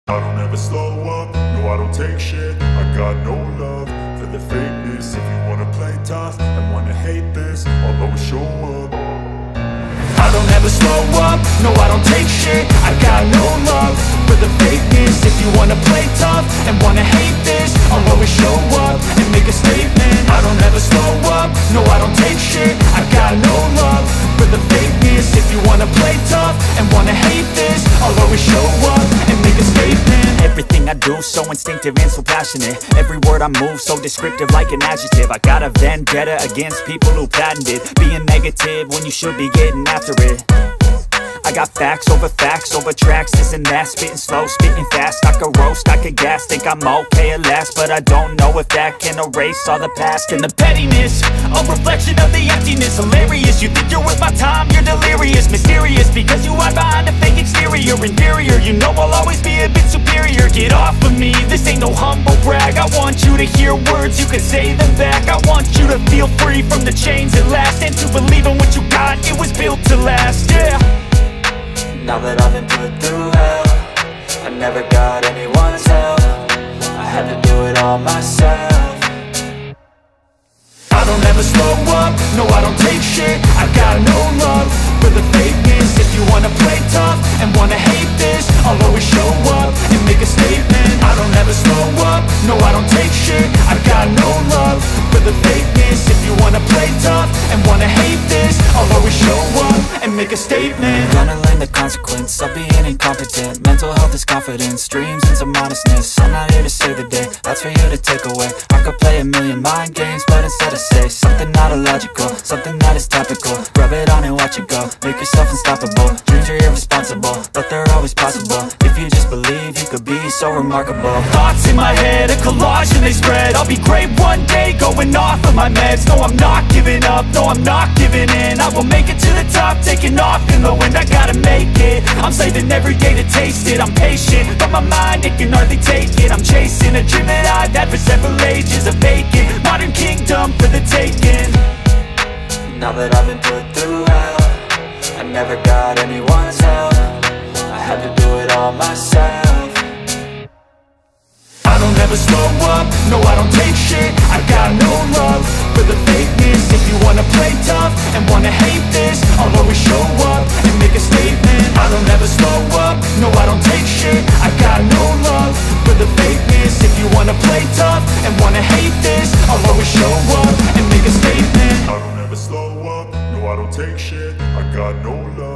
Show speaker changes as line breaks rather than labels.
I don't ever slow up, no I don't take shit. I got no love for the fakeness. If you wanna play tough and wanna hate this, I'll always show up. I don't ever slow up, no I don't take shit. I got no love for the fakeness. If you wanna play tough and wanna hate this, I'll always show up and make a statement. I don't ever slow up, no I don't take shit. I got no love for the fakeness. If you wanna play tough and wanna hate this, I'll always show up and make a statement.
Everything I do so instinctive and so passionate. Every word I move so descriptive like an adjective. I got a vendetta against people who patented being negative when you should be getting after it. I got facts over tracks, this and that. Spitting slow, spitting fast, I could roast, I could gas. Think I'm okay at last, but I don't know if that can erase all the past. And the pettiness, a reflection of the emptiness. Hilarious, you think you're worth my time, you're delirious. Mysterious, because you hide behind a fake exterior. Inferior, you know I'll always be a bit superior. Get off of me, this ain't no humble brag. I want you to hear words, you can say them back. I want you to feel free from the chains at last, and to believe in what you got, it was built to last, yeah.
Now that I've been put through hell, I never got anyone's help. I had to do it all myself.
I don't ever slow up, no I don't take shit. I got no love for the fakeness. If you wanna play tough and wanna hate this, I'll always show up and make a statement. I don't ever slow up, no I don't take shit. I got no love for the fakeness. If you wanna play tough and wanna hate this, I'll always show up and make a statement.
Gonna learn the consequence of being incompetent. Mental health is confidence, dreams and some modestness. I'm not here to save the day, that's for you to take away. I could play a million mind games, but instead I say something not illogical, something that is topical. Rub it on and watch it go, make yourself unstoppable. Dreams are irresponsible, but they're always possible. If you just believe, you could be so remarkable.
Thoughts in my head, a collage and they spread. I'll be great one day, going off of my meds. No, I'm not giving up, no, I'm not giving in. I will make it to the top, taking off in the wind. I gotta make it, I'm saving every day to taste it. I'm patient, but my mind, it can hardly take it. I'm chasing a dream that I've had for several ages. A vacant, modern kingdom for the taking.
Now that I've been put through hell, I never got anyone's help. I had to do it all myself.
I don't ever slow up, no I don't take shit. I got no love for the fakeness. If you wanna play tough and wanna hate this, I'll always show up and make a statement. I don't ever slow up, no I don't take shit. I got no love for the fakeness. If you wanna play tough and wanna hate this, I'll always show up and make a statement. I don't ever slow up, no I don't take shit. I got no love